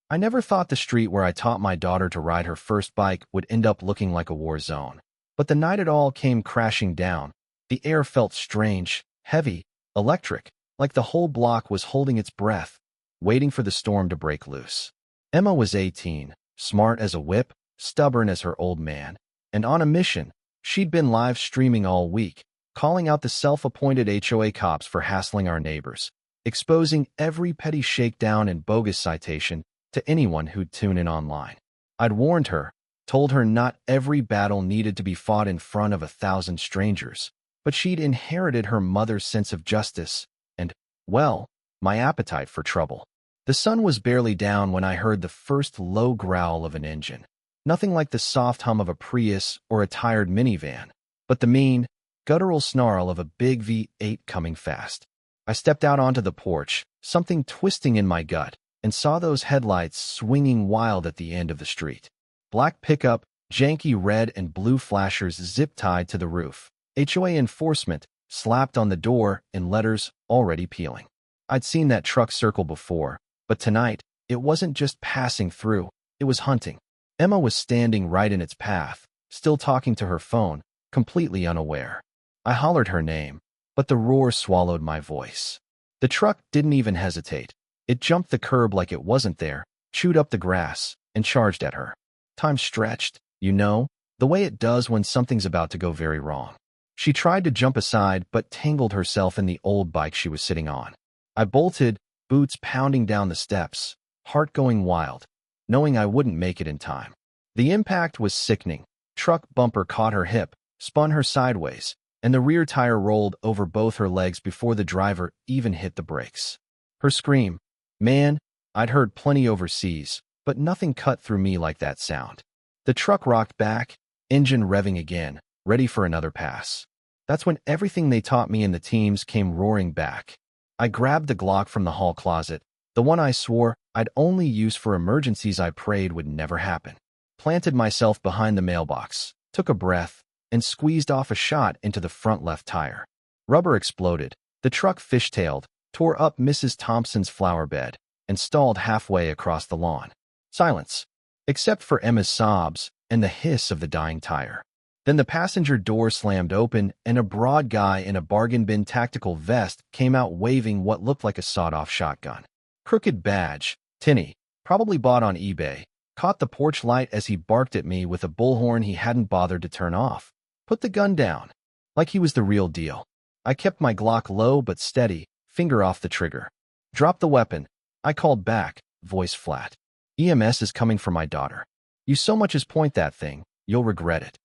I never thought the street where I taught my daughter to ride her first bike would end up looking like a war zone. But the night it all came crashing down, the air felt strange, heavy, electric, like the whole block was holding its breath, waiting for the storm to break loose. Emma was 18, smart as a whip, stubborn as her old man, and on a mission. She'd been live streaming all week, calling out the self-appointed HOA cops for hassling our neighbors, exposing every petty shakedown and bogus citation to anyone who'd tune in online. I'd warned her, told her not every battle needed to be fought in front of 1,000 strangers, but she'd inherited her mother's sense of justice and, well, my appetite for trouble. The sun was barely down when I heard the first low growl of an engine. Nothing like the soft hum of a Prius or a tired minivan, but the mean, guttural snarl of a big V8 coming fast. I stepped out onto the porch, something twisting in my gut, and saw those headlights swinging wild at the end of the street. Black pickup, janky red and blue flashers zip-tied to the roof. HOA enforcement slapped on the door in letters already peeling. I'd seen that truck circle before, but tonight, it wasn't just passing through, it was hunting. Emma was standing right in its path, still talking to her phone, completely unaware. I hollered her name, but the roar swallowed my voice. The truck didn't even hesitate. It jumped the curb like it wasn't there, chewed up the grass, and charged at her. Time stretched, you know, the way it does when something's about to go very wrong. She tried to jump aside but tangled herself in the old bike she was sitting on. I bolted, boots pounding down the steps, heart going wild, knowing I wouldn't make it in time. The impact was sickening. Truck bumper caught her hip, spun her sideways, and the rear tire rolled over both her legs before the driver even hit the brakes. Her scream, man, I'd heard plenty overseas, but nothing cut through me like that sound. The truck rocked back, engine revving again, ready for another pass. That's when everything they taught me in the teams came roaring back. I grabbed the Glock from the hall closet, the one I swore I'd only use for emergencies I prayed would never happen. Planted myself behind the mailbox, took a breath, and squeezed off a shot into the front left tire. Rubber exploded. The truck fishtailed, tore up Mrs. Thompson's flower bed, and stalled halfway across the lawn. Silence, except for Emma's sobs and the hiss of the dying tire. Then the passenger door slammed open, and a broad guy in a bargain bin tactical vest came out waving what looked like a sawed-off shotgun. Crooked badge, tinny, probably bought on eBay, caught the porch light as he barked at me with a bullhorn he hadn't bothered to turn off. Put the gun down. Like he was the real deal. I kept my Glock low but steady, finger off the trigger. Drop the weapon. I called back, voice flat. EMS is coming for my daughter. You so much as point that thing, you'll regret it.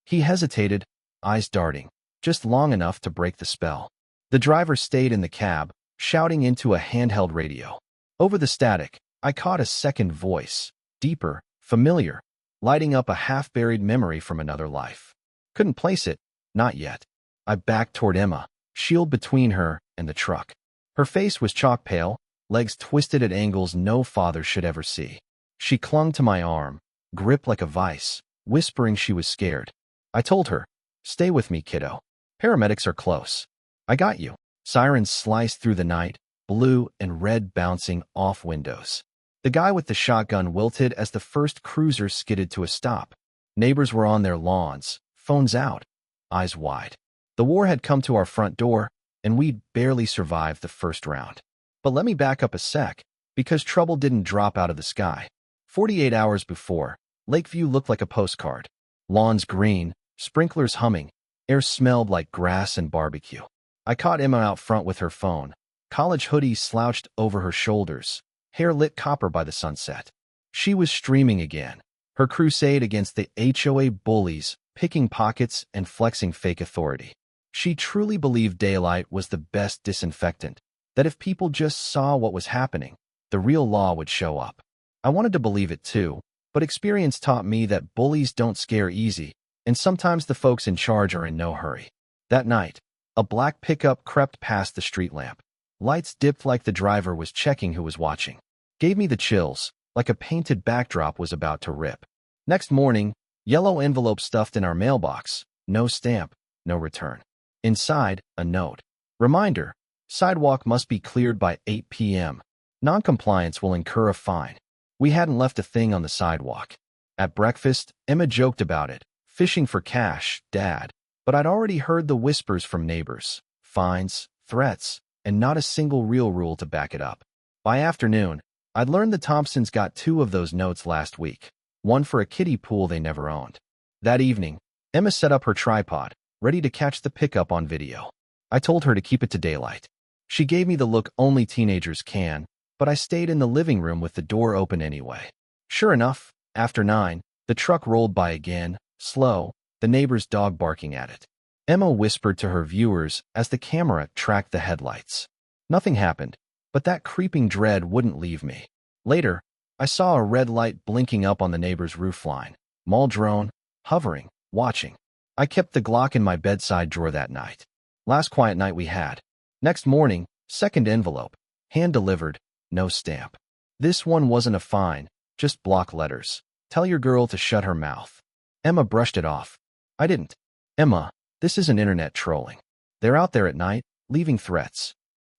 He hesitated, eyes darting, just long enough to break the spell. The driver stayed in the cab, shouting into a handheld radio. Over the static, I caught a second voice, deeper, familiar, lighting up a half-buried memory from another life. Couldn't place it, not yet. I backed toward Emma, shield between her and the truck. Her face was chalk pale, legs twisted at angles no father should ever see. She clung to my arm, gripped like a vice, whispering she was scared. I told her, stay with me, kiddo. Paramedics are close. I got you. Sirens sliced through the night, blue and red bouncing off windows. The guy with the shotgun wilted as the first cruiser skidded to a stop. Neighbors were on their lawns, phones out, eyes wide. The war had come to our front door, and we'd barely survived the first round. But let me back up a sec, because trouble didn't drop out of the sky. 48 hours before, Lakeview looked like a postcard. Lawns green, sprinklers humming, air smelled like grass and barbecue. I caught Emma out front with her phone, college hoodie slouched over her shoulders, hair lit copper by the sunset. She was streaming again, her crusade against the HOA bullies, picking pockets and flexing fake authority. She truly believed daylight was the best disinfectant, that if people just saw what was happening, the real law would show up. I wanted to believe it too, but experience taught me that bullies don't scare easy, and sometimes the folks in charge are in no hurry. That night, a black pickup crept past the street lamp. Lights dipped like the driver was checking who was watching. Gave me the chills, like a painted backdrop was about to rip. Next morning, yellow envelope stuffed in our mailbox, no stamp, no return. Inside, a note. Reminder, sidewalk must be cleared by 8 p.m. Noncompliance will incur a fine. We hadn't left a thing on the sidewalk. At breakfast, Emma joked about it. Fishing for cash, Dad. But I'd already heard the whispers from neighbors. Fines, threats, and not a single real rule to back it up. By afternoon, I'd learned the Thompsons got 2 of those notes last week, one for a kiddie pool they never owned. That evening, Emma set up her tripod, ready to catch the pickup on video. I told her to keep it to daylight. She gave me the look only teenagers can, but I stayed in the living room with the door open anyway. Sure enough, after 9, the truck rolled by again, slow, the neighbor's dog barking at it. Emma whispered to her viewers as the camera tracked the headlights. Nothing happened, but that creeping dread wouldn't leave me. Later, I saw a red light blinking up on the neighbor's roofline. Mall drone, hovering, watching. I kept the Glock in my bedside drawer that night. Last quiet night we had. Next morning, second envelope. Hand-delivered, no stamp. This one wasn't a fine, just block letters. Tell your girl to shut her mouth. Emma brushed it off. I didn't. Emma, this isn't internet trolling. They're out there at night, leaving threats.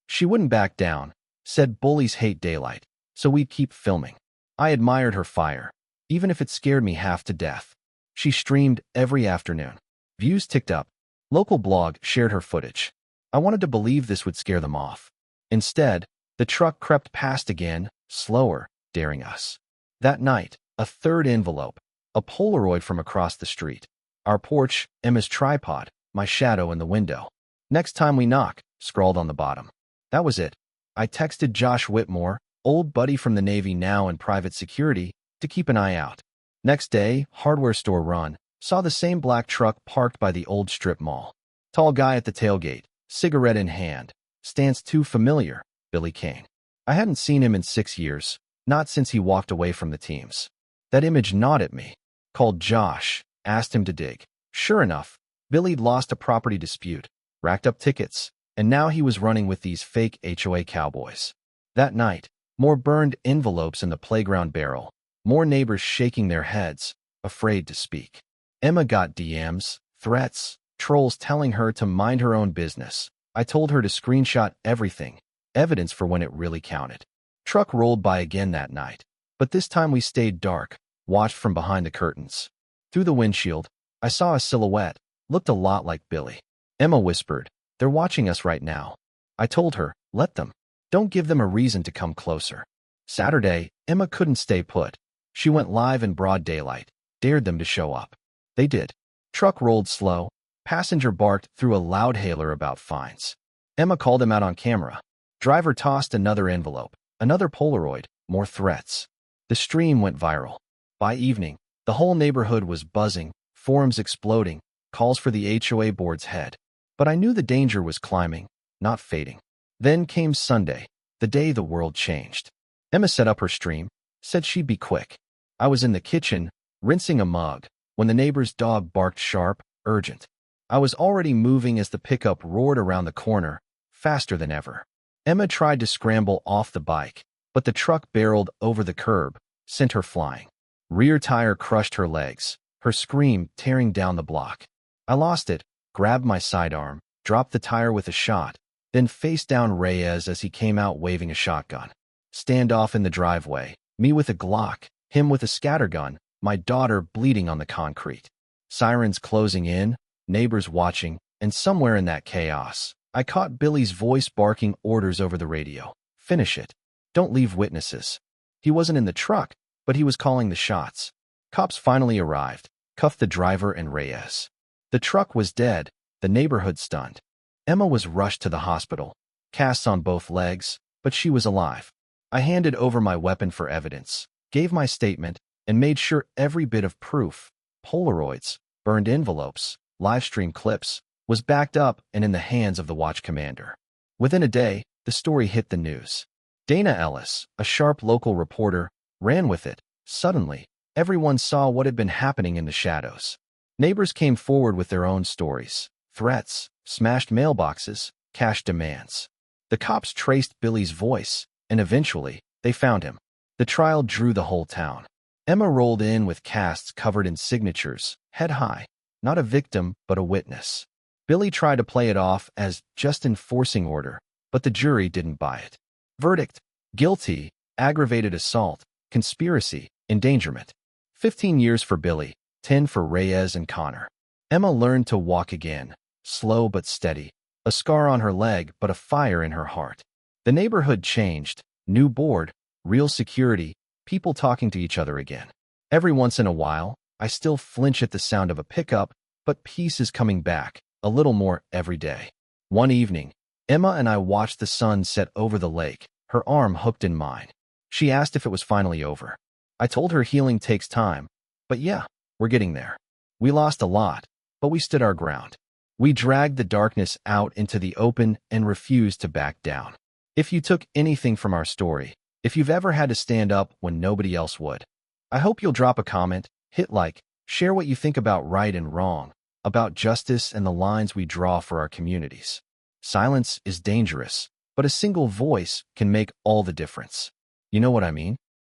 She wouldn't back down, said bullies hate daylight, so we'd keep filming. I admired her fire, even if it scared me half to death. She streamed every afternoon. Views ticked up. Local blog shared her footage. I wanted to believe this would scare them off. Instead, the truck crept past again, slower, daring us. That night, a third envelope, a Polaroid from across the street. Our porch, Emma's tripod, my shadow in the window. Next time we knock, scrawled on the bottom. That was it. I texted Josh Whitmore, old buddy from the Navy now in private security, to keep an eye out. Next day, hardware store run, saw the same black truck parked by the old strip mall. Tall guy at the tailgate, cigarette in hand. Stance too familiar, Billy Kane. I hadn't seen him in 6 years, not since he walked away from the teams. That image gnawed at me. Called Josh, asked him to dig. Sure enough, Billy'd lost a property dispute, racked up tickets, and now he was running with these fake HOA cowboys. That night, more burned envelopes in the playground barrel, more neighbors shaking their heads, afraid to speak. Emma got DMs, threats, trolls telling her to mind her own business. I told her to screenshot everything, evidence for when it really counted. Truck rolled by again that night, but this time we stayed dark, watched from behind the curtains. Through the windshield, I saw a silhouette, looked a lot like Billy. Emma whispered, "They're watching us right now." I told her, "Let them. Don't give them a reason to come closer." Saturday, Emma couldn't stay put. She went live in broad daylight, dared them to show up. They did. Truck rolled slow. Passenger barked through a loud hailer about fines. Emma called him out on camera. Driver tossed another envelope, another Polaroid, more threats. The stream went viral. By evening, the whole neighborhood was buzzing, forums exploding, calls for the HOA board's head. But I knew the danger was climbing, not fading. Then came Sunday, the day the world changed. Emma set up her stream, said she'd be quick. I was in the kitchen, rinsing a mug, when the neighbor's dog barked sharp, urgent. I was already moving as the pickup roared around the corner, faster than ever. Emma tried to scramble off the bike, but the truck barreled over the curb, sent her flying. Rear tire crushed her legs, her scream tearing down the block. I lost it, grabbed my sidearm, dropped the tire with a shot, then faced down Reyes as he came out waving a shotgun. Standoff in the driveway, me with a Glock, him with a scattergun, my daughter bleeding on the concrete. Sirens closing in, neighbors watching, and somewhere in that chaos, I caught Billy's voice barking orders over the radio. "Finish it. Don't leave witnesses." He wasn't in the truck, but he was calling the shots. Cops finally arrived, cuffed the driver and Reyes. The truck was dead, the neighborhood stunned. Emma was rushed to the hospital, casts on both legs, but she was alive. I handed over my weapon for evidence, gave my statement, and made sure every bit of proof, Polaroids, burned envelopes, livestream clips, was backed up and in the hands of the watch commander. Within a day, the story hit the news. Dana Ellis, a sharp local reporter, ran with it. Suddenly, everyone saw what had been happening in the shadows. Neighbors came forward with their own stories, threats, smashed mailboxes, cash demands. The cops traced Billy's voice, and eventually, they found him. The trial drew the whole town. Emma rolled in with casts covered in signatures, head high, not a victim, but a witness. Billy tried to play it off as just enforcing order, but the jury didn't buy it. Verdict: guilty, aggravated assault, conspiracy, endangerment. 15 years for Billy, 10 for Reyes and Connor. Emma learned to walk again, slow but steady, a scar on her leg but a fire in her heart. The neighborhood changed, new board, real security, people talking to each other again. Every once in a while, I still flinch at the sound of a pickup, but peace is coming back, a little more every day. One evening, Emma and I watched the sun set over the lake, her arm hooked in mine. She asked if it was finally over. I told her healing takes time, but yeah, we're getting there. We lost a lot, but we stood our ground. We dragged the darkness out into the open and refused to back down. If you took anything from our story, if you've ever had to stand up when nobody else would, I hope you'll drop a comment, hit like, share what you think about right and wrong, about justice and the lines we draw for our communities. Silence is dangerous, but a single voice can make all the difference. You know what I mean?